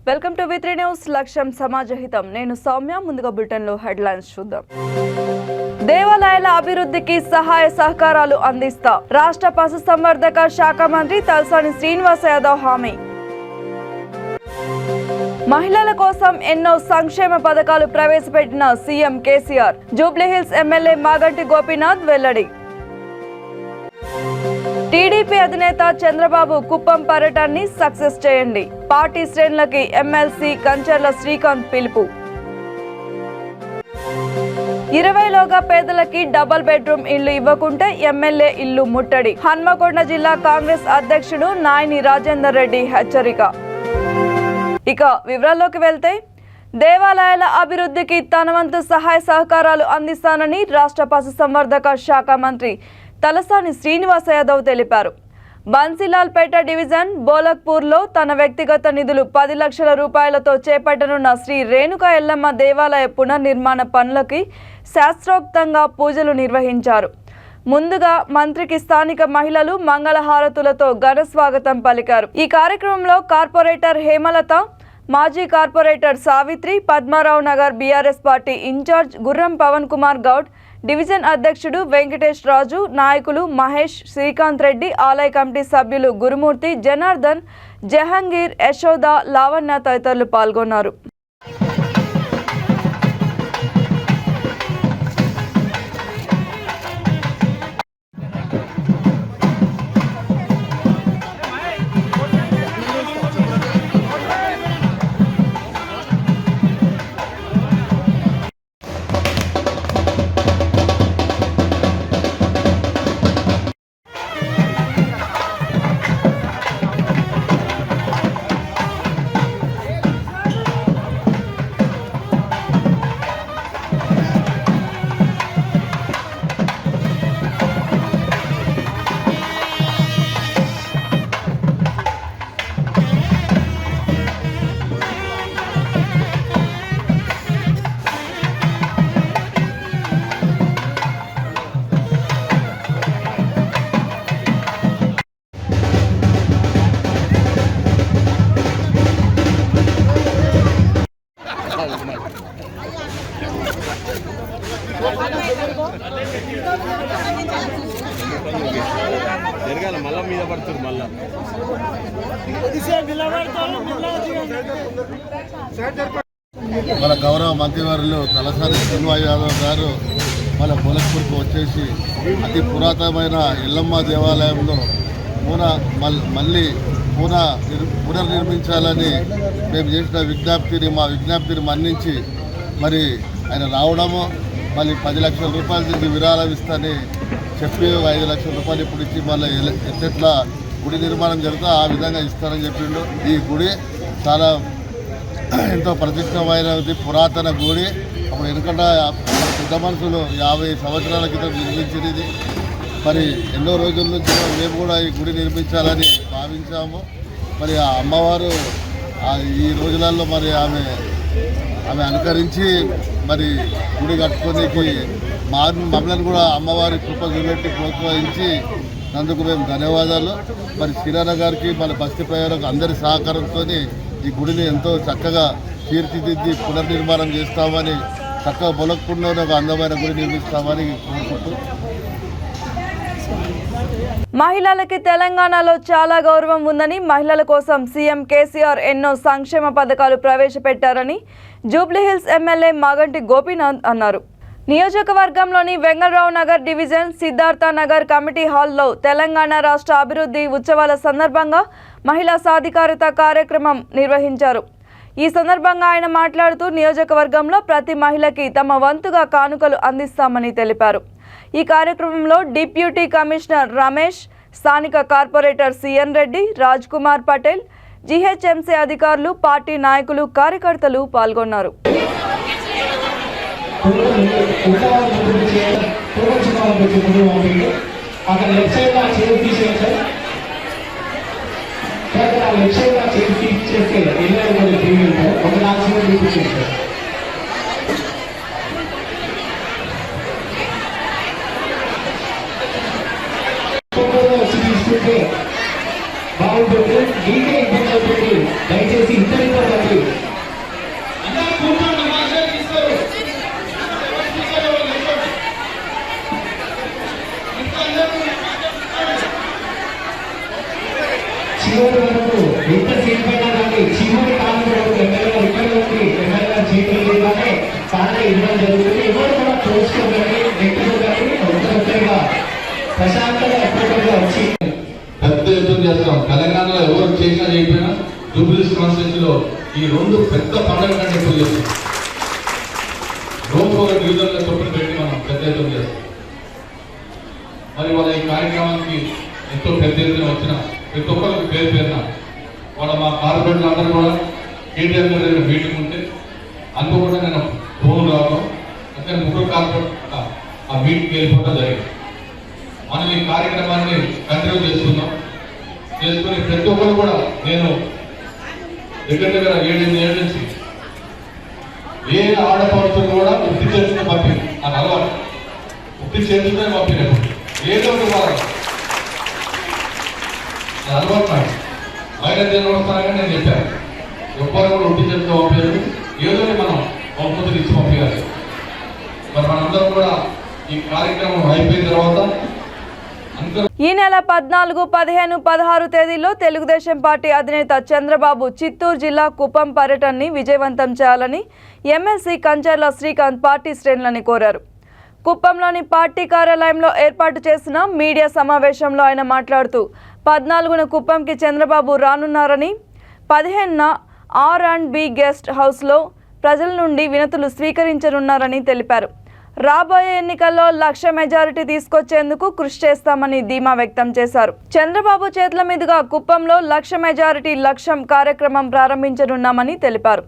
Welcome to వి3 news. లక్ష్యం సమాజహితం. నేను సౌమ్య. ముందుగా బులెటిన్లో హెడ్లైన్స్ చూద్దాం. దేవాలయాల అభివృద్ధికి సహాయ సహకారాలు అందిస్తా రాష్ట్ర పశుసంవర్ధక శాఖ మంత్రి తలసాని శ్రీనివాస్ యాదవ్ హామీ. మహిళల కోసం ఎన్నో సంక్షేమ పథకాలు ప్రవేశపెట్టిన సీఎం కేసీఆర్. జూబ్లీహిల్స్ ఎమ్మెల్యే మాగంటి గోపీనాథ్ వెల్లడి. టీడీపీ అధినేత చంద్రబాబు కుప్పం పర్యటనని సక్సెస్ చేయండి. పార్టీ శ్రేణులకి ఎమ్మెల్సీ కంచర్ల శ్రీకాంత్ పిలుపు. 20లోగా పేదలకి డబుల్ బెడ్రూమ్ ఇల్లు ఇవ్వకుంటే ఎమ్మెల్యే ఇల్లు ముట్టడి. హన్మకొండ జిల్లా కాంగ్రెస్ అధ్యక్షుడు నాయని రాజేందర్ రెడ్డి హెచ్చరిక. ఇక వివరాల్లోకి వెళ్తే, దేవాలయాల అభివృద్ధికి తన వంతు సహాయ సహకారాలు అందిస్తానని రాష్ట్ర పశుసంవర్ధక శాఖ మంత్రి తలసాని శ్రీనివాస్ యాదవ్ తెలిపారు. బన్సీలాల్పేట డివిజన్ బోలక్పూర్లో తన వ్యక్తిగత నిధులు 10 లక్షల రూపాయలతో చేపట్టనున్న శ్రీ రేణుకా ఎల్లమ్మ దేవాలయ పునర్నిర్మాణ పనులకి శాస్త్రోక్తంగా పూజలు నిర్వహించారు. ముందుగా మంత్రికి స్థానిక మహిళలు మంగళహారతులతో ఘన స్వాగతం పలికారు. ఈ కార్యక్రమంలో కార్పొరేటర్ హేమలత, మాజీ corporator Savitri, Padmarao Nagar BRS party incharge Gurram Pavan Kumar Goud, division అధ్యక్షుడు వెంకటేష్ రాజు, నాయకులు మహేష్, శ్రీకాంత్ రెడ్డి, ఆలయ కమిటీ సభ్యులు గురుమూర్తి, జనార్దన్, జహంగీర్, యశోద, లావణ్య తదితరులు పాల్గొన్నారు. మన గౌరవ మంత్రివర్యులు తలసాని శ్రీనివాస్ యాదవ్ గారు మన బోలక్పూర్కు వచ్చేసి అతి పురాతనమైన ఎల్లమ్మ దేవాలయంలో మళ్ళీ పునర్నిర్మించాలని మేము చేసిన మా విజ్ఞప్తిని మన్నించి మరి ఆయన రావడము, మళ్ళీ 10 లక్షల రూపాయలు దీనికి విరాళం ఇస్తానని చెప్పి 5 లక్షల రూపాయలు ఇప్పుడు ఇచ్చి మళ్ళీ ఎట్లా గుడి నిర్మాణం జరుగుతా ఆ విధంగా ఇస్తానని చెప్పిండు. ఈ గుడి చాలా ఎంతో ప్రతిష్టమైనది, పురాతన గుడి. అప్పుడు ఎందుకంటే పెద్ద మనుషులు 50 సంవత్సరాల క్రితం నిర్మించినది. మరి ఎన్నో రోజుల నుంచి మేము కూడా ఈ గుడి నిర్మించాలని భావించాము. మరి ఆ అమ్మవారు ఈ రోజులలో మరి ఆమె అనుకరించి మరి గుడి కట్టుకోనికి మమ్మల్ని కూడా అమ్మవారి కృప చూపెట్టి ప్రోత్సహించి అందుకు మేము ధన్యవాదాలు. మరి శ్రీరాణ గారికి మన బస్తీ ప్రజలకు అందరి సహకారంతో ఈ గుడిని ఎంతో చక్కగా తీర్చిదిద్ది పునర్నిర్మాణం చేస్తామని, చక్కగా బొలక్పూర్లోనే ఒక అందమైన గుడి నిర్మిస్తామని కోరుకుంటూ, మహిళలకి తెలంగాణలో చాలా గౌరవం ఉందని, మహిళల కోసం సీఎం కేసీఆర్ ఎన్నో సంక్షేమ పథకాలు ప్రవేశపెట్టారని జూబ్లీహిల్స్ ఎమ్మెల్యే మాగంటి గోపీనాథ్ అన్నారు. నియోజకవర్గంలోని వెంగళరావు నగర్ డివిజన్ సిద్ధార్థ నగర్ కమిటీ హాల్లో తెలంగాణ రాష్ట్ర అభివృద్ధి ఉత్సవాల సందర్భంగా మహిళా సాధికారిత కార్యక్రమం నిర్వహించారు. ఈ సందర్భంగా ఆయన మాట్లాడుతూ నియోజకవర్గంలో ప్రతి మహిళకి తమ వంతుగా కానుకలు అందిస్తామని తెలిపారు. ఈ కార్యక్రమంలో డిప్యూటీ కమిషనర్ రమేష్, స్థానిక corporator CN Reddy, Raj Kumar Patel, GHMC అధికారులు, పార్టీ నాయకులు, కార్యకర్తలు పాల్గొన్నారు. బాగుంటుంది. మీకే ఇబ్బంది అవుతుంది. దయచేసి ఇద్దరితో ఇప్పటి వరకు ఎంత సేపు అయినా కానీ చివరి కాలం వరకు ఎమ్మెల్యే ఇప్పటి వరకు ఎమ్మెల్యే చేతులు లేగానే తానే ఇవ్వడం జరుగుతుంది. ఎవరు కూడా చూసుకోగలి వ్యక్తులు కానీ ఒక్కరిగా ప్రశాంతంగా ఎప్పటిగా వచ్చి పెద్ద ఎత్తున చేస్తాం. తెలంగాణలో ఎవరు చేసినా చేయకపోయినా జూబ్లీస్ కాన్స్టిట్యూన్సీలో ఈ రెండు పెద్ద పండుగ కంటే ఎక్కువ చేస్తాం. రోజు ఒక డివిజన్ల చొప్పున పెట్టి మనం పెద్ద ఎత్తున చేస్తాం. మరి వాళ్ళ ఈ కార్యక్రమానికి ఎంతో పెద్ద ఎత్తున వచ్చిన ప్రతి ఒక్కరికి పేరు పేరున వాళ్ళ మా కార్పొరేట్లు అందరూ కూడా కేటీఆర్ గారు మీటింగ్ ఉంటే అనుకోకుండా నేను ఫోన్ రావడం అంటే ముగ్గురు కార్పొరేట్ ఆ మీటింగ్కి వెళ్ళిపోవడం జరిగింది. మనం ఈ కార్యక్రమాన్ని కంటిన్యూ చేస్తున్నాం. చేసుకుని ప్రతి ఒక్కరు కూడా నేను దగ్గర 7-8 ఏళ్ళ నుంచి ఏ ఆడపడుతులు కూడా వృత్తి చేసుకుని పంపింది. నాకు అలవాటు వృత్తి చేసుకునే పంపినప్పుడు ఏదో ఒకటి వాళ్ళు అది అలవాటు నాకు బయట వస్తానని నేను చెప్పాను. ఎవ్వరు కూడా వృత్తి చేస్తూ పంపించారు. ఏదో మనం బహుమతులు ఇచ్చి పంపించాలి. మరి మనందరం కూడా ఈ కార్యక్రమం అయిపోయిన తర్వాత ఈ నెల 14, 15, 16 తేదీల్లో తెలుగుదేశం పార్టీ అధినేత చంద్రబాబు చిత్తూరు జిల్లా కుప్పం పర్యటనని విజయవంతం చేయాలని ఎమ్మెల్సీ కంచర్ల శ్రీకాంత్ పార్టీ శ్రేణులని కోరారు. కుప్పంలోని పార్టీ కార్యాలయంలో ఏర్పాటు చేసిన మీడియా సమావేశంలో ఆయన మాట్లాడుతూ 14న కుప్పంకి చంద్రబాబు రానున్నారని, 15న R&B గెస్ట్ హౌస్లో ప్రజల నుండి వినతులు స్వీకరించనున్నారని తెలిపారు. రాబోయే ఎన్నికల్లో 1,00,000 మెజారిటీ తీసుకొచ్చేందుకు కృషి చేస్తామని ధీమా వ్యక్తం చేశారు. చంద్రబాబు చేతుల మీదుగా కుప్పంలో 1,00,000 మెజారిటీ లక్ష్యం కార్యక్రమం ప్రారంభించనున్నామని తెలిపారు.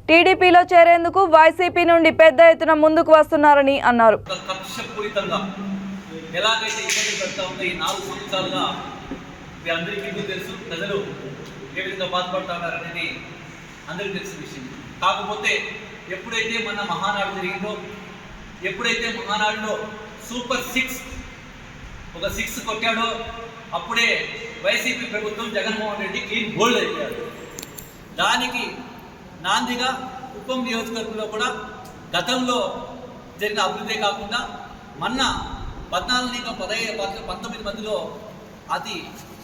టీడీపీలో చేరేందుకు వైసీపీ నుండి పెద్ద ఎత్తున ముందుకు వస్తున్నారని అన్నారు. ఎలాగైతే ఇబ్బంది పెడతా ఉందో ఈ 4 సంవత్సరాలుగా మీ అందరికీ తెలుసు, ప్రజలు ఏ విధంగా బాధపడతా ఉన్నారనేది అందరికీ తెలిసిన విషయం. కాకపోతే ఎప్పుడైతే మన మహానాడు జరిగిందో, ఎప్పుడైతే మహానాడులో సూపర్ 6 ఒక 6 కొట్టాడో అప్పుడే వైసీపీ ప్రభుత్వం జగన్మోహన్ రెడ్డి క్లీన్ బోల్డ్ అయిపోయాడు. దానికి నాందిగా కుప్పం నియోజకవర్గంలో కూడా గతంలో జరిగిన అభివృద్ధి కాకుండా మొన్న 14-19 మధ్యలో అతి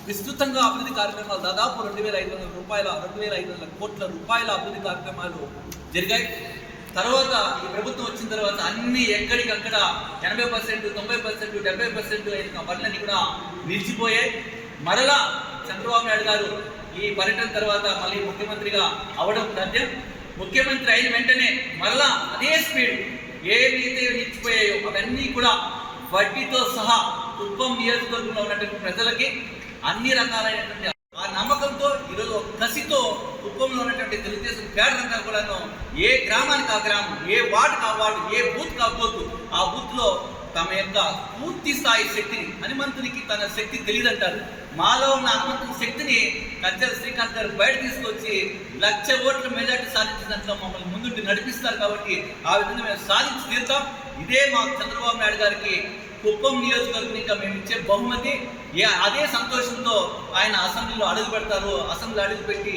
విస్తృతంగా అభివృద్ధి కార్యక్రమాలు దాదాపు 2,500 కోట్ల రూపాయల అభివృద్ధి కార్యక్రమాలు జరిగాయి. తర్వాత ఈ ప్రభుత్వం వచ్చిన తర్వాత అన్ని ఎక్కడికక్కడ 80%, 90%, 70% అయిన పనులన్నీ కూడా నిలిచిపోయాయి. మరలా చంద్రబాబు నాయుడు గారు ఈ పర్యటన తర్వాత మళ్ళీ ముఖ్యమంత్రిగా అవడం సాధ్యం. ముఖ్యమంత్రి అయిన వెంటనే మరలా అదే స్పీడ్ ఏవైతే నిలిచిపోయాయో అవన్నీ కూడా వడ్డీతో సహా కుప్పం నియోజకవర్గంలో ఉన్నటువంటి ప్రజలకి అన్ని రకాలైనటువంటి ఆ నమ్మకంతో ఈరోజు కసితో కుప్పంలో ఉన్నటువంటి తెలుగుదేశం కేడర్ అంతా కూడాను ఏ గ్రామానికి ఆ గ్రామం, ఏ వార్డుకి ఆ వార్డు, ఏ బూత్కి ఆ బూత్, ఆ బూత్లో తమ యొక్క పూర్తి స్థాయి శక్తిని, హనుమంతునికి తన శక్తి తెలియదంటారు, మాలో ఉన్న హనుమంతుని శక్తిని కంచెల శ్రీకాంత్ గారు బయట తీసుకొచ్చి 1,00,000 ఓట్ల మెజార్టీ సాధించిన దాంట్లో మమ్మల్ని ముందుండి నడిపిస్తారు. కాబట్టి ఆ విధంగా మేము సాధించి తీరుతాం. ఇదే మా చంద్రబాబు నాయుడు గారికి కుప్పం నియోజకవర్గం ఇంకా మేము ఇచ్చే బహుమతి. అదే సంతోషంతో ఆయన అసెంబ్లీలో అడుగు పెడతారు. అసెంబ్లీ అడుగుపెట్టి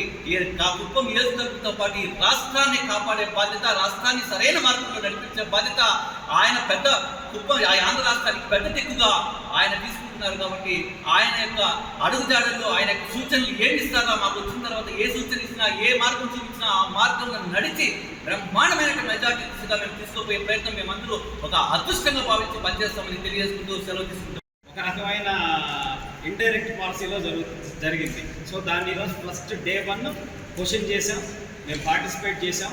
కుప్పం నియోజకవర్గంతో పాటు రాష్ట్రాన్ని కాపాడే బాధ్యత, రాష్ట్రాన్ని సరైన మార్గంలో నడిపించే బాధ్యత ఆయన పెద్ద కుప్పం ఆంధ్ర రాష్ట్రానికి పెద్ద దిక్కుగా ఆయన తీసుకుంటున్నారు. కాబట్టి ఆయన యొక్క అడుగుజాడల్లో ఆయన యొక్క సూచనలు ఏమి ఇస్తారో, మాకు వచ్చిన తర్వాత ఏ సూచన ఇచ్చినా, ఏ మార్గం చూపించినా ఆ మార్గంలో నడిచి బ్రహ్మాండమైన మెజార్టీ దిశగా మేము తీసుకోపోయే ప్రయత్నం మేమందరూ ఒక అదృష్టంగా భావించి పనిచేస్తామని తెలియజేసుకుంటూ సెలవు తీసుకుంటాం. ఒక రకమైన ఇండైరెక్ట్ పాలసీలో జరిగింది. సో దాన్ని ఈరోజు ఫస్ట్ డే 1 క్వశ్చన్ చేసాం, మేము పార్టిసిపేట్ చేసాం,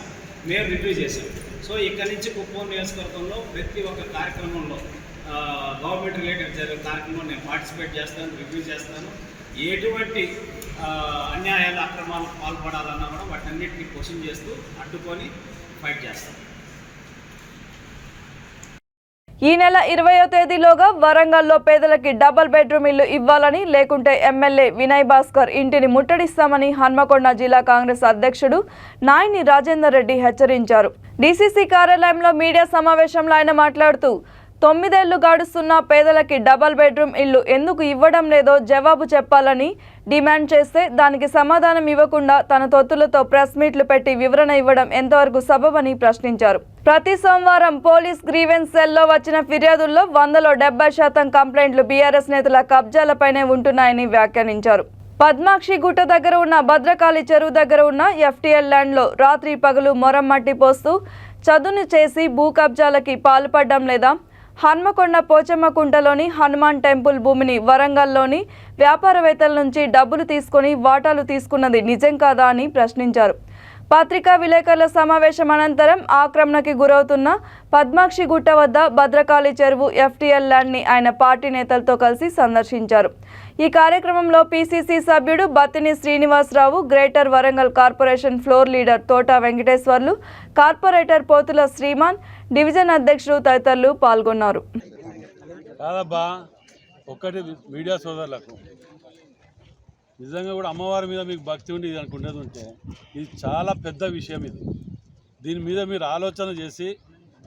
మేము రివ్యూ చేసాం. సో ఇక్కడి నుంచి కుప్పం నియోజకవర్గంలో ప్రతి ఒక్క కార్యక్రమంలో గవర్నమెంట్ రిలేటెడ్ జరిగే కార్యక్రమంలో నేను పార్టిసిపేట్ చేస్తాను, రివ్యూ చేస్తాను. ఎటువంటి అన్యాయాలు, అక్రమాలు పాల్పడాలన్నా కూడా వాటన్నిటిని క్వశ్చన్ చేస్తూ అడ్డుకొని ఫైట్ చేస్తాను. ఈ నెల 20వ తేదీలోగా వరంగల్లో పేదలకి డబుల్ బెడ్రూమ్ ఇల్లు ఇవ్వాలని, లేకుంటే ఎమ్మెల్యే వినయ్ భాస్కర్ ఇంటిని ముట్టడిస్తామని హన్మకొండ జిల్లా కాంగ్రెస్ అధ్యక్షుడు నాయని రాజేందర్ రెడ్డి హెచ్చరించారు. డీసీసీ కార్యాలయంలో మీడియా సమావేశంలో ఆయన మాట్లాడుతూ 9 ఏళ్లు గడుస్తున్న పేదలకి డబుల్ బెడ్రూమ్ ఇల్లు ఎందుకు ఇవ్వడం లేదో జవాబు చెప్పాలని డిమాండ్ చేస్తే దానికి సమాధానం ఇవ్వకుండా తన తొత్తులతో ప్రెస్ మీట్లు పెట్టి వివరణ ఇవ్వడం ఎంతవరకు సబబని ప్రశ్నించారు. ప్రతి సోమవారం పోలీస్ గ్రీవెన్స్ సెల్లో వచ్చిన ఫిర్యాదుల్లో 100లో 70% కంప్లైంట్లు బీఆర్ఎస్ నేతల కబ్జాలపైనే ఉంటున్నాయని వ్యాఖ్యానించారు. పద్మాక్షి గుట్ట దగ్గర ఉన్న భద్రకాళి చెరువు దగ్గర ఉన్న ఎఫ్టీఎల్ ల్యాండ్లో రాత్రి పగలు మొరం మట్టి పోస్తూ చదును చేసి భూ కబ్జాలకి పాల్పడడం లేదా? హన్మకొండ పోచమ్మకుంటలోని హనుమాన్ టెంపుల్ భూమిని వరంగల్లోని వ్యాపారవేత్తల నుంచి డబ్బులు తీసుకొని వాటాలు తీసుకున్నది నిజం కాదా అని ప్రశ్నించారు. పత్రికా విలేకరుల సమావేశం అనంతరం ఆక్రమణకి గురవుతున్న పద్మాక్షి గుట్ట వద్ద భద్రకాళి చెరువు ఎఫ్టీఎల్ ల్యాండ్ని ఆయన పార్టీ నేతలతో కలిసి సందర్శించారు. ఈ కార్యక్రమంలో పీసీసీ సభ్యుడు Battini Srinivasarao, greater Warangal corporation floor leader Thota Venkateswarlu, corporator Pothula Sriman, division అధ్యక్షుడు తదితరులు పాల్గొన్నారు. ఒకటి మీడియా సోదరులకు నిజంగా కూడా అమ్మవారి మీద మీకు భక్తి ఉండి ఇది అనుకునేది ఉంటే ఇది చాలా పెద్ద విషయం. దీని మీద మీరు ఆలోచన చేసి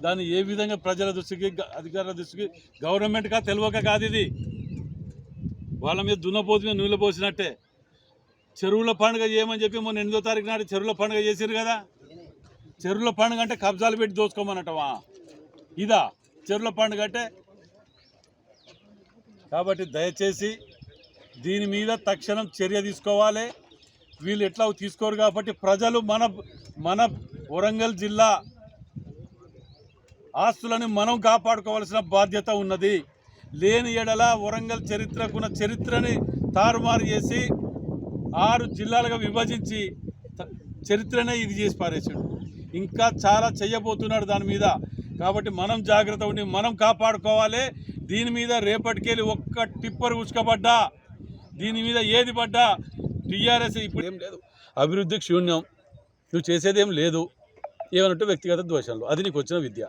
దాన్ని ఏ విధంగా ప్రజల దృష్టికి, అధికారుల దృష్టికి, గవర్నమెంట్గా తెలియక కాదు, ఇది వాళ్ళ మీద దున్నపోతు మీద నీళ్ళు పోసినట్టే. చెరువుల పండుగ చేయమని చెప్పి మొన్న 8వ తారీఖు నాడు చెరువుల పండుగ చేసారు కదా. చెరువుల పండుగ అంటే కబ్జాలు పెట్టి దోచుకోమన్నట్టవా? ఇదా చెరువుల పండుగ అంటే? కాబట్టి దయచేసి దీని మీద తక్షణం చర్య తీసుకోవాలి. వీళ్ళు ఎట్లా తీసుకోరు కాబట్టి ప్రజలు మన వరంగల్ జిల్లా ఆస్తులని మనం కాపాడుకోవాల్సిన బాధ్యత ఉన్నది. లేని ఎడల వరంగల్ చరిత్రకున్న చరిత్రని తారుమారు చేసి 6 జిల్లాలుగా విభజించి చరిత్రనే ఇది చేసి పారేసాడు. ఇంకా చాలా చెయ్యబోతున్నాడు దాని మీద. కాబట్టి మనం జాగ్రత్త ఉండి మనం కాపాడుకోవాలి. దీని మీద రేపటికెళ్ళి ఒక్క టిప్పర్ ఉసుకబడ్డా, దీని మీద ఏది పడ్డా టీఆర్ఎస్ ఇప్పుడు ఏం లేదు, అభివృద్ధికి శూన్యం, నువ్వు చేసేదేం లేదు, ఏమన్నట్టు వ్యక్తిగత ద్వేషంలో. అది నీకు వచ్చిన విద్య.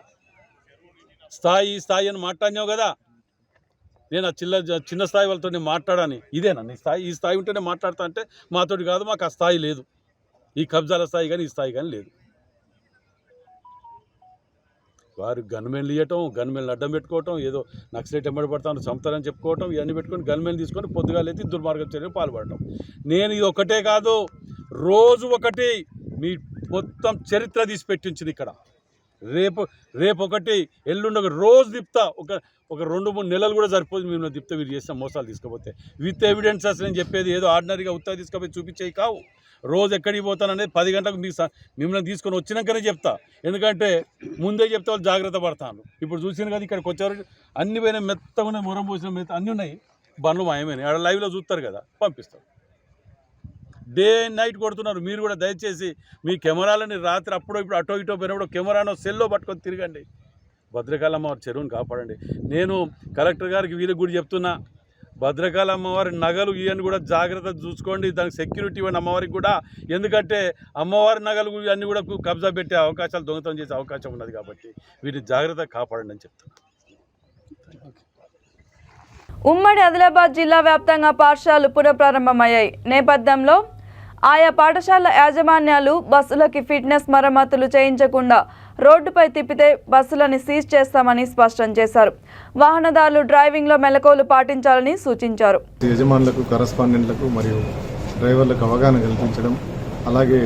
స్థాయి అని మాట్లాడినావు కదా. నేను ఆ చిన్న స్థాయి వాళ్ళతో నేను మాట్లాడాను. ఇదేనా నీ స్థాయి? ఈ స్థాయి ఉంటేనే మాట్లాడతా అంటే మాతోటి కాదు, మాకు ఆ స్థాయి లేదు. ఈ కబ్జాల స్థాయి కానీ ఈ స్థాయి కానీ లేదు. వారు గన్మెన్లు ఇవ్వటం, గన్మెన్లు అడ్డం పెట్టుకోవటం, ఏదో నక్సలైట్ ఎంబడి పడతాను చంపుతారని చెప్పుకోవటం, ఇవన్నీ పెట్టుకొని గన్మెన్లు తీసుకొని పొద్దుగాలైతే దుర్మార్గ చర్యలు పాల్పడటం. నేను ఇది ఒకటే కాదు, రోజు ఒకటి మీ మొత్తం చరిత్ర తీసి పెట్టించింది ఇక్కడ. రేపు ఒకటి, ఎల్లుండి ఒక రోజు తిప్తా. ఒక 2-3 నెలలు కూడా సరిపోదు మిమ్మల్ని తిప్తే మీరు చేసిన మోసాలు తీసుకపోతే. విత్ ఎవిడెన్సెస్ నేను చెప్పేది ఏదో ఆర్డినరీగా ఉత్తగా తీసుకపోయి చూపించేవి కావు. రోజు ఎక్కడికి పోతాననేది 10 గంటలకు మిమ్మల్ని తీసుకొని వచ్చినాకనే చెప్తా. ఎందుకంటే ముందే చెప్తే వాళ్ళు జాగ్రత్త పడతాను. ఇప్పుడు చూసాను కదా, ఇక్కడికి వచ్చేవారు అన్ని పోయిన మెత్తగా ఉన్నాయి, మొరం పోసిన మెత్త అన్నీ ఉన్నాయి, బండ్లు మాయమైనాయి. ఆడ లైవ్లో చూస్తారు కదా, పంపిస్తారు. డే అండ్ నైట్ కొడుతున్నారు. మీరు కూడా దయచేసి మీ కెమెరాలని రాత్రి అప్పుడో ఇప్పుడు అటో ఇటో పోయినప్పుడు కెమెరానో సెల్లో పట్టుకొని తిరగండి. భద్రకాళి అమ్మవారి చెరువుని కాపాడండి. నేను కలెక్టర్ గారికి వీళ్ళకి కూడా చెప్తున్నా, భద్రకాళి అమ్మవారి నగలు ఇవన్నీ కూడా జాగ్రత్త చూసుకోండి. దానికి సెక్యూరిటీ ఇవ్వండి అమ్మవారికి కూడా. ఎందుకంటే అమ్మవారి నగలు ఇవన్నీ కూడా కబ్జా పెట్టే అవకాశాలు, దొంగతనం చేసే అవకాశం ఉన్నది. కాబట్టి వీటిని జాగ్రత్తగా కాపాడండి అని చెప్తున్నా. ఉమ్మడి ఆదిలాబాద్ జిల్లా వ్యాప్తంగా పాఠశాలలు పునఃప్రారంభమయ్యాయి నేపథ్యంలో ఆయా పాఠశాల యాజమాన్యాలు బస్సులకి ఫిట్నెస్ మరమ్మతులు చేయించకుండా రోడ్డుపై తిప్పితే బస్సులని సీజ్ చేస్తామని స్పష్టం చేశారు. వాహనదారులు డ్రైవింగ్లో మెలకువలు పాటించాలని సూచించారు. యజమానులకు, కరస్పాండెంట్లకు మరియు డ్రైవర్లకు అవగాహన కల్పించడం, అలాగే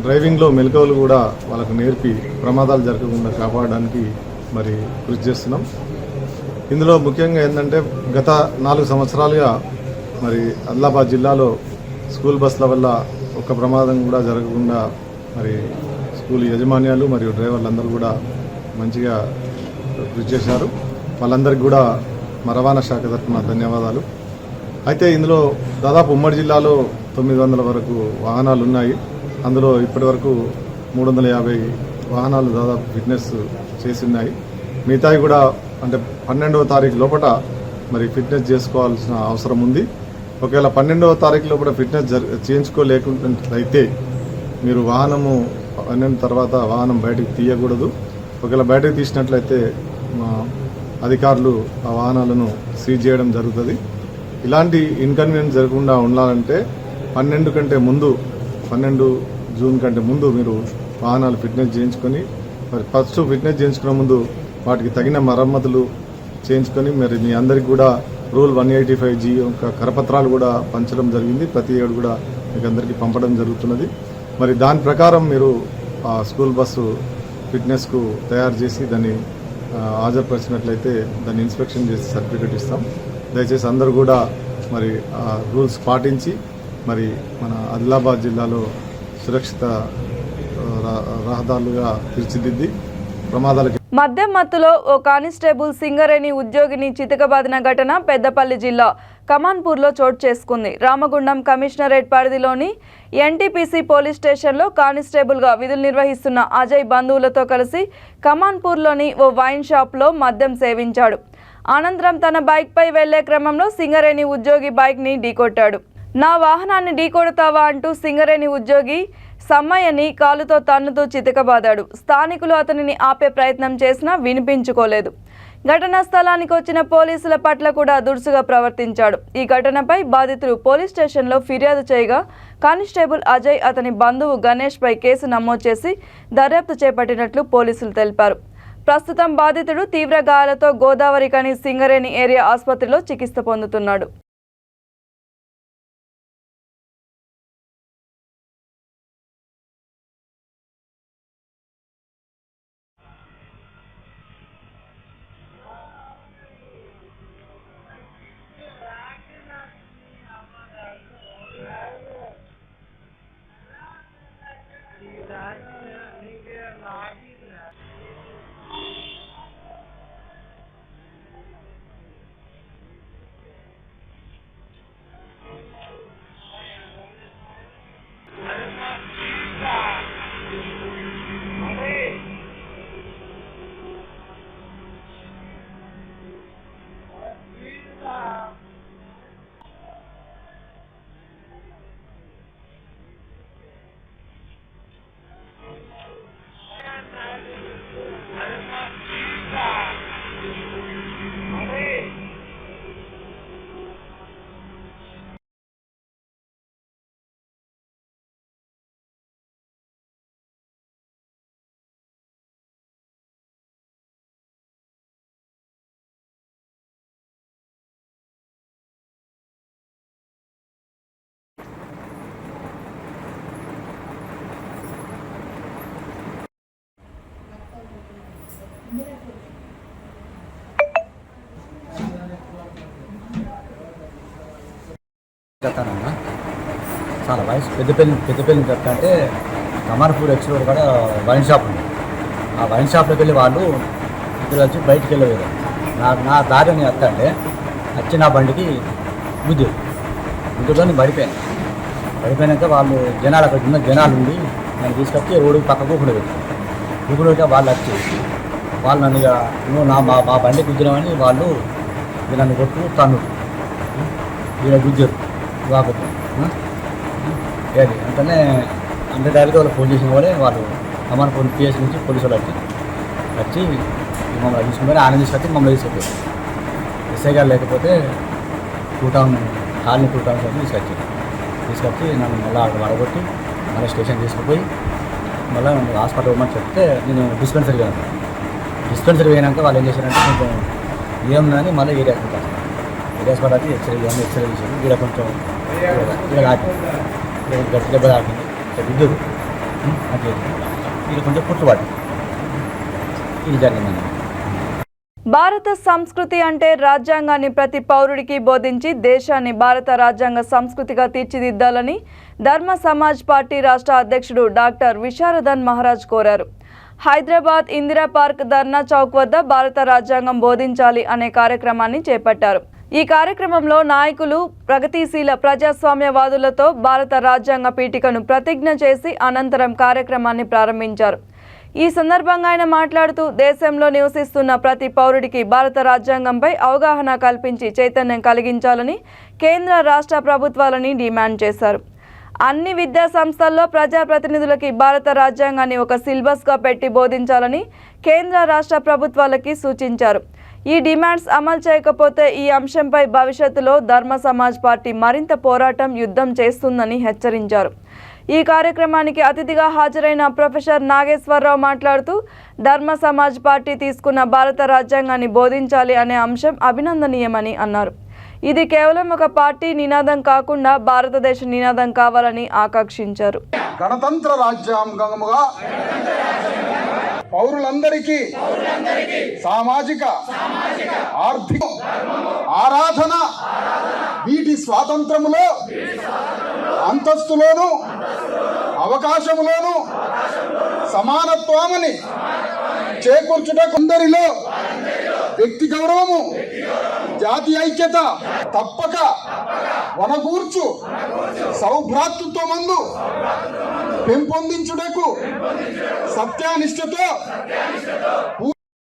డ్రైవింగ్లో మెలకువలు కూడా వాళ్ళకు నేర్పి ప్రమాదాలు జరగకుండా కాపాడడానికి మరి కృషి చేస్తున్నాం. ఇందులో ముఖ్యంగా ఏంటంటే గత 4 సంవత్సరాలుగా మరి ఆదిలాబాద్ జిల్లాలో స్కూల్ బస్సుల వల్ల ఒక్క ప్రమాదం కూడా జరగకుండా మరి స్కూల్ యజమాన్యాలు మరియు డ్రైవర్లందరూ కూడా మంచిగా కృషి చేశారు. వాళ్ళందరికీ కూడా మా రవాణా శాఖ తరఫున ధన్యవాదాలు. అయితే ఇందులో దాదాపు ఉమ్మడి జిల్లాలో 900 వరకు వాహనాలు ఉన్నాయి. అందులో ఇప్పటి వరకు 350 వాహనాలు దాదాపు ఫిట్నెస్ చేసి ఉన్నాయి. మిగతాయి కూడా అంటే 12వ తారీఖు లోపల మరి ఫిట్నెస్ చేసుకోవాల్సిన అవసరం ఉంది. ఒకవేళ 12వ తారీఖు లోపల ఫిట్నెస్ చేయించుకోలేకుంటే మీరు వాహనము 12 తర్వాత వాహనం బయటకు తీయకూడదు. ఒకవేళ బయటకు తీసినట్లయితే మా అధికారులు ఆ వాహనాలను సీజ్ చేయడం జరుగుతుంది. ఇలాంటి ఇన్కన్వీనియన్స్ జరగకుండా ఉండాలంటే 12 కంటే ముందు, 12 జూన్ కంటే ముందు మీరు వాహనాలు ఫిట్నెస్ చేయించుకొని, మరి ఫస్ట్ ఫిట్నెస్ చేయించుకునే ముందు వాటికి తగిన మరమ్మతులు చేయించుకొని మరి మీ అందరికి కూడా రూల్ 185G యొక్క కరపత్రాలు కూడా పంచడం జరిగింది. ప్రతి ఏడు కూడా మీకు అందరికీ పంపడం జరుగుతున్నది. మరి దాని ప్రకారం మీరు ఆ స్కూల్ బస్సు ఫిట్నెస్కు తయారు చేసి దాన్ని హాజరుపరిచినట్లయితే దాన్ని ఇన్స్పెక్షన్ చేసి సర్టిఫికేట్ ఇస్తాం. దయచేసి అందరూ కూడా మరి ఆ రూల్స్ పాటించి మరి మన ఆదిలాబాద్ జిల్లాలో సురక్షిత రహదారులుగా తీర్చిదిద్ది ప్రమాదాలకి. మద్యం మత్తులో ఓ కానిస్టేబుల్ సింగరేణి ఉద్యోగిని చితకబాదిన ఘటన పెద్దపల్లి జిల్లా కమాన్పూర్లో చోటు చేసుకుంది. రామగుండం కమిషనరేట్ పరిధిలోని ఎన్టీపీసీ పోలీస్ స్టేషన్లో కానిస్టేబుల్గా విధులు నిర్వహిస్తున్న అజయ్ బంధువులతో కలిసి కమాన్పూర్లోని ఓ వైన్ షాప్లో మద్యం సేవించాడు. అనంతరం తన బైక్పై వెళ్లే క్రమంలో సింగరేణి ఉద్యోగి బైక్ని ఢీకొట్టాడు. నా వాహనాన్ని ఢీకొడతావా అంటూ సింగరేణి ఉద్యోగి సమ్మయ్యని కాలుతో తన్నుతూ చితకబాదాడు. స్థానికులు అతనిని ఆపే ప్రయత్నం చేసినా వినిపించుకోలేదు. ఘటనా స్థలానికి వచ్చిన పోలీసుల పట్ల కూడా దురుసుగా ప్రవర్తించాడు. ఈ ఘటనపై బాధితులు పోలీస్ స్టేషన్లో ఫిర్యాదు చేయగా కానిస్టేబుల్ అజయ్ అతని బంధువు గణేష్పై కేసు నమోదు చేసి దర్యాప్తు చేపట్టినట్లు పోలీసులు తెలిపారు. ప్రస్తుతం బాధితుడు తీవ్ర గాయాలతో గోదావరి కని సింగరేణి ఏరియా ఆసుపత్రిలో చికిత్స పొందుతున్నాడు. చెప్తానన్నా చాలా వయసు పెద్దపల్లి చెప్తా అంటే కమార్పూర్ ఎక్స్ రోడ్ కూడా వైన్ షాప్ ఉంది. ఆ వైన్ షాప్లోకి వెళ్ళి వాళ్ళు ఇద్దరు వచ్చి బయటికి వెళ్ళలేదు. నా దారి అని వస్తా అంటే వచ్చి నా బండికి గుద్దుతో పడిపోయాక వాళ్ళు జనాలు అక్కడ ఉన్న జనాలు ఉండి నన్ను తీసుకొచ్చి రోడ్డుకి పక్కకు ఊపిడి పెట్టి వాళ్ళు వచ్చి వాళ్ళు నన్ను ఇక నువ్వు మా బండి గుద్దినామని వాళ్ళు నన్ను కొట్టు తన్ను ఇలా గుద్దారు కాబట్టి ఏది అంటనే అంత డైరెక్ట్గా వాళ్ళు ఫోన్ చేసిన కూడా వాళ్ళు కమాన్పూర్ పిఎస్ నుంచి పోలీసు వాళ్ళు వచ్చి మమ్మల్ని తీసుకుని ఆయన తీసుకొచ్చి మమ్మల్ని తీసుకొచ్చారు. ఎస్ఐ గారు లేకపోతే కాలనీ 2 టౌన్స్ అని తీసుకొచ్చి నన్ను మళ్ళీ అక్కడ వడగొట్టి మళ్ళీ స్టేషన్ తీసుకుపోయి మళ్ళీ హాస్పిటల్ ఇవ్వమని చెప్తే నేను డిస్పెన్సరీ పోయినాక వాళ్ళు ఏం చేశారంటే కొంచెం ఏముందని మళ్ళీ ఏరియా హాస్పిటల్కి ఎక్స్రే చేశారు. ఇక్కడ కొంచెం గట్టి దెబ్బ తాకింది విద్యుత్ అంటే ఇది కొంచెం పుట్టుబాటు ఇది జరిగిందండి. భారత సంస్కృతి అంటే రాజ్యాంగాన్ని ప్రతి పౌరుడికి బోధించి దేశాన్ని భారత రాజ్యాంగ సంస్కృతిగా తీర్చిదిద్దాలని ధర్మ సమాజ్ పార్టీ రాష్ట్ర అధ్యక్షుడు డాక్టర్ విశారదన్ మహారాజ్ కోరారు. హైదరాబాద్ ఇందిరా పార్క్ ధర్నా చౌక్ వద్ద భారత రాజ్యాంగం బోధించాలి అనే కార్యక్రమాన్ని చేపట్టారు. ఈ కార్యక్రమంలో నాయకులు ప్రగతిశీల ప్రజాస్వామ్యవాదులతో భారత రాజ్యాంగ పీఠికను ప్రతిజ్ఞ చేసి అనంతరం కార్యక్రమాన్ని ప్రారంభించారు. ఈ సందర్భంగా ఆయన మాట్లాడుతూ దేశంలో నివసిస్తున్న ప్రతి పౌరుడికి భారత రాజ్యాంగంపై అవగాహన కల్పించి చైతన్యం కలిగించాలని కేంద్ర రాష్ట్ర ప్రభుత్వాలని డిమాండ్ చేశారు. అన్ని విద్యా సంస్థల్లో ప్రజాప్రతినిధులకి భారత రాజ్యాంగాన్ని ఒక సిలబస్గా పెట్టి బోధించాలని కేంద్ర రాష్ట్ర ప్రభుత్వాలకి సూచించారు. ఈ డిమాండ్స్ అమలు చేయకపోతే ఈ అంశంపై భవిష్యత్తులో ధర్మ సమాజ్ పార్టీ మరింత పోరాటం యుద్ధం చేస్తుందని హెచ్చరించారు. ఈ కార్యక్రమానికి అతిథిగా హాజరైన ప్రొఫెసర్ నాగేశ్వరరావు మాట్లాడుతూ ధర్మ సమాజ్ పార్టీ తీసుకున్న భారత రాజ్యాంగాన్ని బోధించాలి అనే అంశం అభినందనీయమని అన్నారు. ఇది కేవలం ఒక పార్టీ నినాదం కాకుండా భారతదేశ నినాదం కావాలని ఆకాంక్షించారు. గణతంత్ర రాజ్యాంగముగా పౌరులందరికీ సామాజిక ఆర్థిక ఆరాధన వీటి స్వాతంత్రములో అంతస్తులోను అవకాశములోను సమానత్వమని చేకూర్చుట కొందరిలో వ్యక్తి గౌరవము జాతి ఐక్యత తప్పక వనగూర్చు సౌభ్రాతృత్వమందు పెంపొందించుటకు సత్యానిష్టతో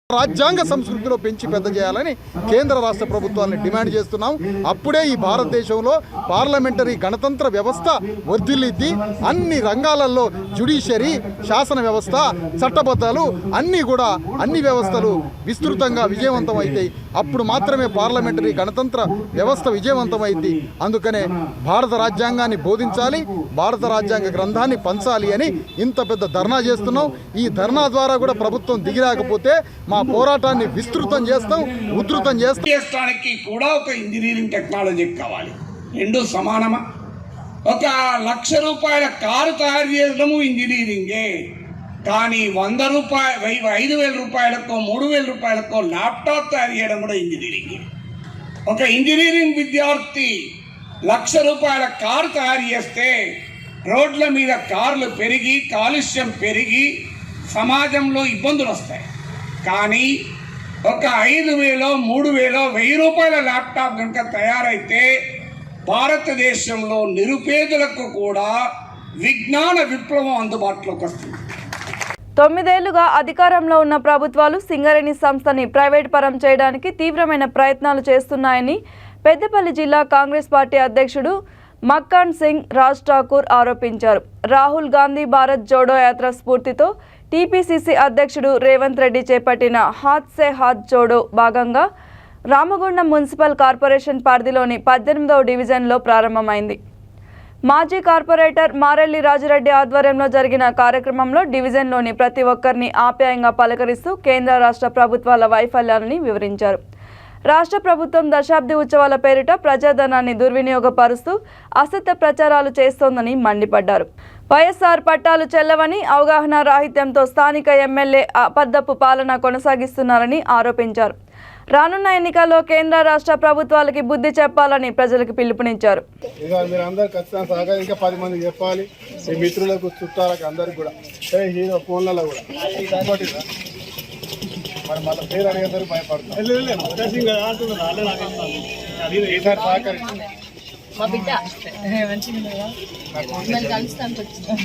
రాజ్యాంగ సంస్కృతిలో పెంచి పెద్ద చేయాలని కేంద్ర రాష్ట్ర ప్రభుత్వాన్ని డిమాండ్ చేస్తున్నాం. అప్పుడే ఈ భారతదేశంలో పార్లమెంటరీ గణతంత్ర వ్యవస్థ వర్ధిల్లిద్ది. అన్ని రంగాలలో జ్యుడిషియరీ, శాసన వ్యవస్థ, చట్టబద్ధాలు అన్ని వ్యవస్థలు విస్తృతంగా విజయవంతం అవుతాయి. అప్పుడు మాత్రమే పార్లమెంటరీ గణతంత్ర వ్యవస్థ విజయవంతమైంది. అందుకనే భారత రాజ్యాంగాన్ని బోధించాలి, భారత రాజ్యాంగ గ్రంథాన్ని పంచాలి అని ఇంత పెద్ద ధర్నా చేస్తున్నాం. ఈ ధర్నా ద్వారా కూడా ప్రభుత్వం దిగిరాకపోతే మా పోరాటాన్ని విస్తృతం చేస్తాం, ఉధృతం చేస్తానికి కూడా ఒక ఇంజనీరింగ్ టెక్నాలజీ కావాలి. రెండు సమానమా? 1,00,000 రూపాయల కారు తయారు చేయడము ఇంజనీరింగే, కానీ 100 రూపాయలు 5,000 రూపాయలకో 3,000 రూపాయలకో ల్యాప్టాప్ తయారు చేయడం కూడా ఇంజనీరింగే. ఒక ఇంజనీరింగ్ విద్యార్థి 1,00,000 రూపాయల కారు తయారు చేస్తే రోడ్ల మీద కార్లు పెరిగి కాలుష్యం పెరిగి సమాజంలో ఇబ్బందులు వస్తాయి. కానీ ఒక 5,000, 3,000, 1,000 రూపాయల ల్యాప్టాప్ కనుక తయారైతే భారతదేశంలో నిరుపేదలకు కూడా విజ్ఞాన విప్లవం అందుబాటులోకి వస్తుంది. 9 ఏళ్లుగా అధికారంలో ఉన్న ప్రభుత్వాలు సింగరేణి సంస్థని ప్రైవేట్ పరం చేయడానికి తీవ్రమైన ప్రయత్నాలు చేస్తున్నాయని పెద్దపల్లి జిల్లా కాంగ్రెస్ పార్టీ అధ్యక్షుడు మక్కాన్ సింగ్ రాజ్ ఠాకూర్ ఆరోపించారు. రాహుల్ గాంధీ భారత్ జోడో యాత్ర స్ఫూర్తితో టీపీసీసీ అధ్యక్షుడు రేవంత్ రెడ్డి చేపట్టిన హాత్ సే హాత్ జోడో భాగంగా రామగుండం మున్సిపల్ కార్పొరేషన్ పరిధిలోని 18వ డివిజన్లో ప్రారంభమైంది. మాజీ కార్పొరేటర్ మారెల్లి రాజిరెడ్డి ఆధ్వర్యంలో జరిగిన కార్యక్రమంలో డివిజన్లోని ప్రతి ఒక్కరిని ఆప్యాయంగా పలకరిస్తూ కేంద్ర రాష్ట్ర ప్రభుత్వాల వైఫల్యాలని వివరించారు. రాష్ట్ర ప్రభుత్వం దశాబ్ది ఉత్సవాల పేరిట ప్రజాధనాన్ని దుర్వినియోగపరుస్తూ అసత్య ప్రచారాలు చేస్తోందని మండిపడ్డారు. వైఎస్ఆర్ పట్టాలు చెల్లవని, అవగాహన రాహిత్యంతో స్థానిక ఎమ్మెల్యే అబద్ధపు పాలన కొనసాగిస్తున్నారని ఆరోపించారు. రానున్న ఎన్నికల్లో కేంద్ర రాష్ట్ర ప్రభుత్వాలకి బుద్ధి చెప్పాలని ప్రజలకు పిలుపునిచ్చారు. మీరందరూ ఖచ్చితంగా సహకారం ఇంకా 10 మందికి చెప్పాలి, మీ మిత్రులకు చుట్టాలకు అందరికి కూడా హీరో ఫోన్లలో కూడా మరి మళ్ళీ పేరు అడిగేందరూ భయపడుతున్నారు. ఈసారి సహకరించండి.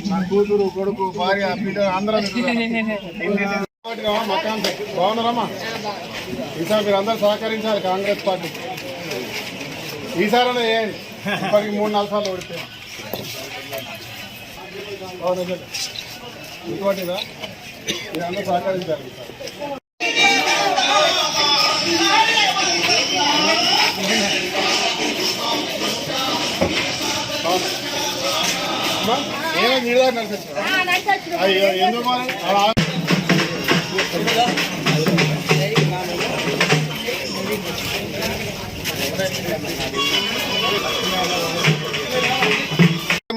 నా కూతురు, కొడుకు, భార్య, బిడ్డ అందరం బాగున్నారమ్మా. ఈసారి మీరు అందరూ సహకరించాలి కాంగ్రెస్ పార్టీ. ఈసారి చేయండి. ఇప్పటికి 3-4 సార్లు ఓడిపోయాం. ఇంకోటిదా మీరు అందరూ సహకరించాలి. ఏమో నీళ్ళ నడిచొచ్చు. అయ్యో ఎందుకు మరి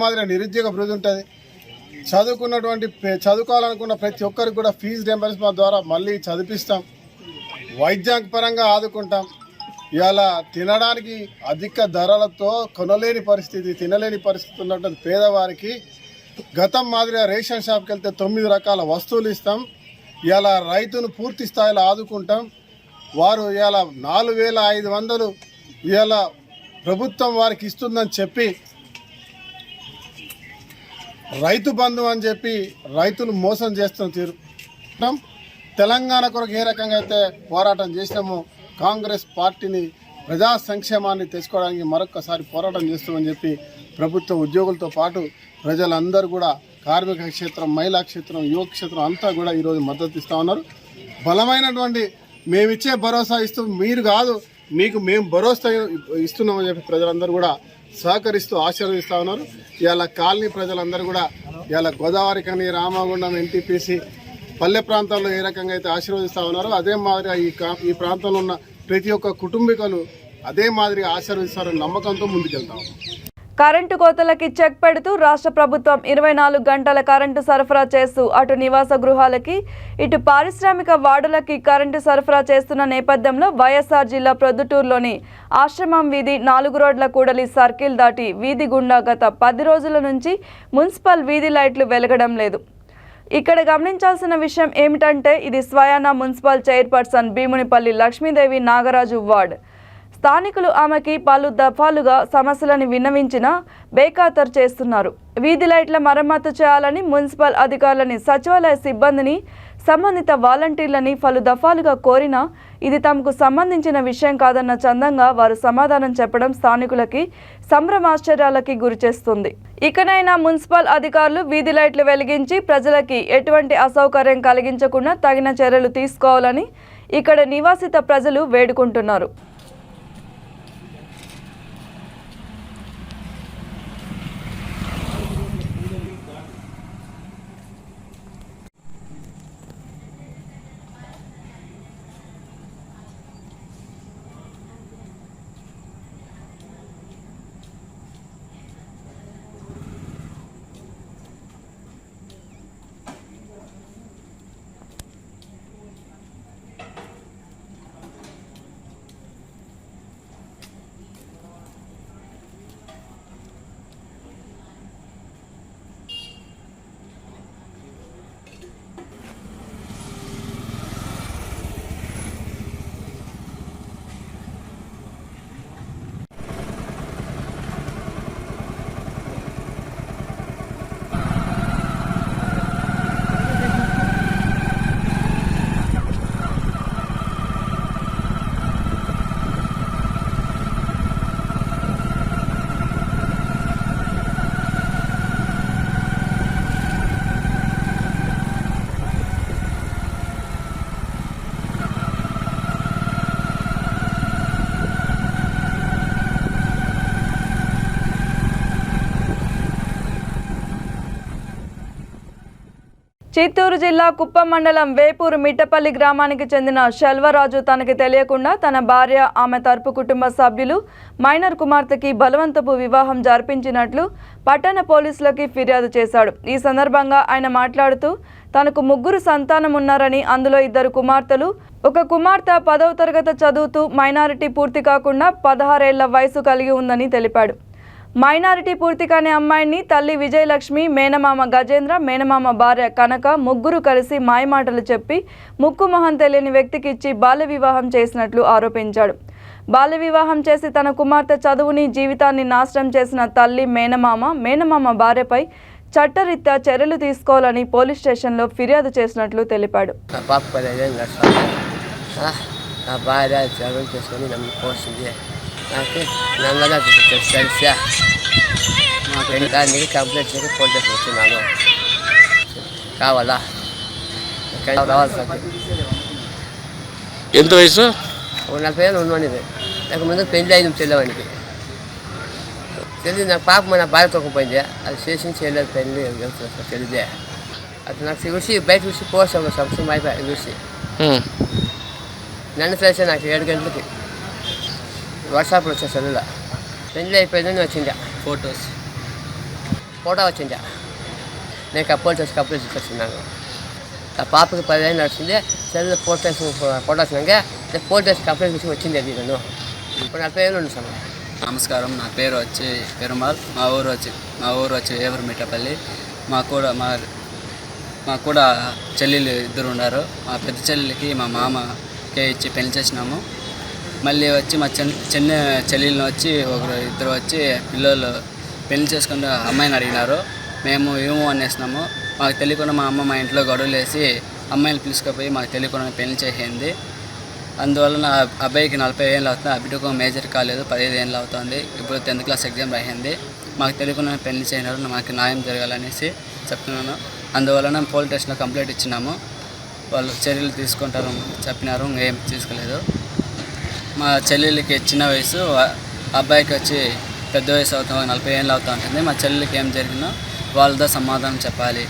మాదిరి నిరుద్యోగ వృద్ధి ఉంటుంది. చదువుకోవాలనుకున్న ప్రతి ఒక్కరికి కూడా ఫీజు రియంబర్స్మెంట్ ద్వారా మళ్ళీ చదివిస్తాం. వైద్య పరంగా ఆదుకుంటాం. ఇవాళ తినడానికి అధిక ధరలతో తినలేని పరిస్థితి ఉన్నటువంటి పేదవారికి గతం మాదిరిగా రేషన్ షాప్కి వెళ్తే 9 రకాల వస్తువులు ఇస్తాం. ఇవాళ రైతును పూర్తి స్థాయిలో ఆదుకుంటాం. వారు ఇవాళ 4,500 ఇవాళ ప్రభుత్వం వారికి ఇస్తుందని చెప్పి రైతు బంధు అని చెప్పి రైతులు మోసం చేస్తున్న తీరు. తెలంగాణ కొరకు ఏ రకంగా అయితే పోరాటం చేసినామో కాంగ్రెస్ పార్టీని ప్రజా సంక్షేమాన్ని తెచ్చుకోవడానికి మరొకసారి పోరాటం చేస్తామని చెప్పి ప్రభుత్వ ఉద్యోగులతో పాటు ప్రజలందరూ కూడా కార్మిక క్షేత్రం, మహిళా క్షేత్రం, యువ క్షేత్రం అంతా కూడా ఈరోజు మద్దతు ఇస్తూ ఉన్నారు. బలమైనటువంటి మేమిచ్చే భరోసా ఇస్తూ మీరు కాదు మీకు మేము భరోసా ఇస్తున్నామని చెప్పి ప్రజలందరూ కూడా సహకరిస్తూ ఆశీర్వదిస్తూ ఉన్నారు. ఇవాళ కాలనీ ప్రజలందరూ కూడా ఇవాళ గోదావరి కని, రామగుండం, ఎన్టీపీసీ పల్లె ప్రాంతాల్లో ఏ రకంగా అయితే ఆశీర్వదిస్తూ ఉన్నారో అదే మాదిరిగా ఈ ప్రాంతంలో ఉన్న ప్రతి ఒక్క కుటుంబీకులు అదే మాదిరిగా ఆశీర్వదిస్తారని నమ్మకంతో ముందుకెళ్తాం. కరెంటు కోతలకి చెక్ పెడుతూ రాష్ట్ర ప్రభుత్వం 24 గంటల కరెంటు సరఫరా చేస్తూ అటు నివాస గృహాలకి ఇటు పారిశ్రామిక వార్డులకి కరెంటు సరఫరా చేస్తున్న నేపథ్యంలో వైఎస్ఆర్ జిల్లా ప్రొద్దుటూరులోని ఆశ్రమం వీధి 4 రోడ్ల కూడలి సర్కిల్ దాటి వీధి గుండా గత 10 రోజుల నుంచి మున్సిపల్ వీధి లైట్లు వెలగడం లేదు. ఇక్కడ గమనించాల్సిన విషయం ఏమిటంటే ఇది స్వయానా municipal chairperson Bhimunipalli Lakshmidevi Nagaraju ward. స్థానికులు ఆమెకి పలు దఫాలుగా సమస్యలను విన్నవించినా బేఖాతరు చేస్తున్నారు. వీధి లైట్ల మరమ్మతు చేయాలని మున్సిపల్ అధికారులని, సచివాలయ సిబ్బందిని, సంబంధిత వాలంటీర్లని పలు దఫాలుగా కోరినా ఇది తమకు సంబంధించిన విషయం కాదన్న చందంగా వారు సమాధానం చెప్పడం స్థానికులకి సంభ్రమాశ్చర్యాలకి గురిచేస్తుంది. ఇకనైనా మున్సిపల్ అధికారులు వీధి లైట్లు వెలిగించి ప్రజలకి ఎటువంటి అసౌకర్యం కలిగించకుండా తగిన చర్యలు తీసుకోవాలని ఇక్కడ నివాసిత ప్రజలు వేడుకుంటున్నారు. చిత్తూరు జిల్లా కుప్పం మండలం వేపూరు మిట్టపల్లి గ్రామానికి చెందిన శెల్వరాజు తనకి తెలియకుండా తన భార్య, ఆమె తరపు కుటుంబ సభ్యులు మైనర్ కుమార్తెకి బలవంతపు వివాహం జరిపించినట్లు పట్టణ పోలీసులకి ఫిర్యాదు చేశాడు. ఈ సందర్భంగా ఆయన మాట్లాడుతూ తనకు 3 సంతానం ఉన్నారని, అందులో 2 కుమార్తెలు, ఒక కుమార్తె 10వ తరగతి చదువుతూ మైనారిటీ పూర్తి కాకుండా 16 ఏళ్ల వయసు కలిగి ఉందని తెలిపాడు. మైనారిటీ పూర్తి కాని అమ్మాయిని తల్లి విజయలక్ష్మి, మేనమామ గజేంద్ర, మేనమామ భార్య కనక 3 కలిసి మాయమాటలు చెప్పి ముక్కు మొహం తెలియని వ్యక్తికి ఇచ్చి బాల్య వివాహం చేసినట్లు ఆరోపించాడు. బాల్య వివాహం చేసి తన కుమార్తె చదువుని, జీవితాన్ని నాశనం చేసిన తల్లి, మేనమామ భార్యపై చట్టరీత్యా చర్యలు తీసుకోవాలని పోలీస్ స్టేషన్లో ఫిర్యాదు చేసినట్లు తెలిపాడు. కావాలా ఎంత వయసు? 40 ఏళ్ళు ఉండేది. నాకు ముందు పెళ్లి అయింది చెల్లవానికి. తెలియదు నాకు పాప మన భార్య తొక్కపోయింది. అది చేసి చేయలేదు పెళ్ళి తెలియదే. అది నాకు చూసి బయట చూసి పోస్ట్ ఒక సంవత్సరం అయిపోయి చూసి నన్ను తెలిసే నాకు 7 గంటలకి వాట్సాప్లో వచ్చే సెల్లులో పెళ్ళి అయిపోయిందని వచ్చిందా ఫోటో వచ్చిందా. నేను కప్పులు తీసుకొచ్చినాను. ఆ పాపకి 10 ఏళ్ళు నడిచింది. సెల్లు ఫోటో వచ్చినాక ఫోటో వేసి కంప్లైంట్ తీసుకుని వచ్చింది. అది నేను ఇప్పుడు 40 ఏళ్ళు ఉంది సార్. నమస్కారం, నా పేరు వచ్చి పెరుమాల్. మా ఊరు వచ్చి వేపూరు మిట్టపల్లి. మాకు కూడా చెల్లెలు 2 ఉన్నారు. మా పెద్ద చెల్లెలకి మా మామకే ఇచ్చి పెళ్లి చేసినాము. మళ్ళీ వచ్చి మా చిన్న చెల్లెళ్ళని వచ్చి 2 వచ్చి పిల్లలు పెళ్లి చేసుకుని అమ్మాయిని అడిగినారు. మేము ఏమో అనేసినాము. మాకు తెలియకుండా మా అమ్మ మా ఇంట్లో గొడవలు వేసి అమ్మాయిని పిలుచుకుపోయి మాకు తెలియకుండా పెళ్లి చేసింది. అందువలన అబ్బాయికి 40 ఏళ్ళు అవుతుంది. అబ్బాయికి మేజర్ కాలేదు, 15 ఏళ్ళు అవుతుంది. ఇప్పుడు 10th క్లాస్ ఎగ్జామ్ రాయింది. మాకు తెలియకుండా పెళ్లి చేయనారు. మాకు న్యాయం జరగాలనేసి చెప్తున్నాను. అందువలన పోలీస్ స్టేషన్లో కంప్లైంట్ ఇచ్చినాము. వాళ్ళు చర్యలు తీసుకుంటారు చెప్పినారు. ఇంకేం తీసుకోలేదు. మా చెల్లెళ్ళకి చిన్న వయసు, అబ్బాయికి వచ్చి పెద్ద వయసు అవుతుంది, 40 ఏళ్ళు అవుతూ ఉంటుంది. మా చెల్లెలకి ఏం జరిగిందో వాళ్ళతో సమాధానం చెప్పాలి.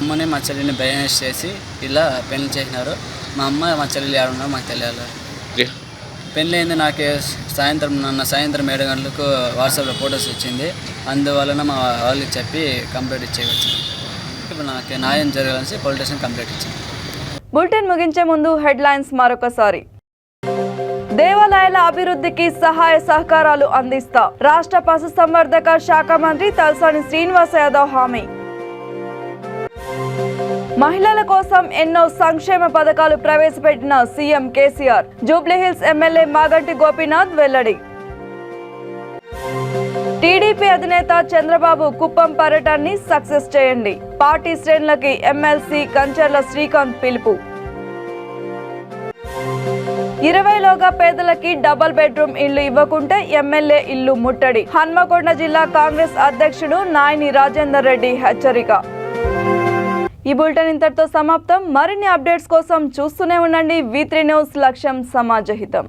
అమ్మని మా చెల్లిని బ్రెయినేజ్ చేసి ఇలా పెళ్లి చేసినారు. మా అమ్మ మా చెల్లెలు ఎవరున్నారో మాకు తెలియాలి. పెళ్ళి అయింది నాకు సాయంత్రం 7 గంటలకు వాట్సాప్లో ఫొటోస్ వచ్చింది. అందువలన మా వాళ్ళకి చెప్పి కంప్లైంట్ ఇచ్చేయవచ్చు. ఇప్పుడు నాకు న్యాయం జరగాలని పోలీస్ స్టేషన్ కంప్లైంట్ ఇచ్చింది. బులెటిన్ ముగించే ముందు హెడ్లైన్స్ మరొకసారి. దేవాలయాల అభివృద్ధికి సహాయ సహకారాలు అందిస్తా రాష్ట్ర పశుసంవర్ధక శాఖ మంత్రి తలసాని శ్రీనివాస్ యాదవ్ హామీ. మహిళల కోసం ఎన్నో సంక్షేమ పథకాలు ప్రవేశపెట్టిన సీఎం కేసీఆర్. జూబ్లీహిల్స్ ఎమ్మెల్యే మాగంటి గోపీనాథ్ వెల్లడి. టీడీపీ అధినేత చంద్రబాబు కుప్పం పర్యటనని సక్సెస్ చేయండి. పార్టీ శ్రేణులకి ఎమ్మెల్సీ కంచర్ల శ్రీకాంత్ పిలుపు. 20లోగా పేదలకి డబుల్ బెడ్రూమ్ ఇళ్లు ఇవ్వకుంటే ఎమ్మెల్యే ఇల్లు ముట్టడి. హన్మకొండ జిల్లా కాంగ్రెస్ అధ్యక్షుడు నాయని రాజేందర్ రెడ్డి హెచ్చరిక. ఈ బులెటిన్ ఇంతటితో సమాప్తం. మరిన్ని అప్డేట్స్ కోసం చూస్తూనే ఉండండి V3 న్యూస్. లక్ష్యం సమాజహితం.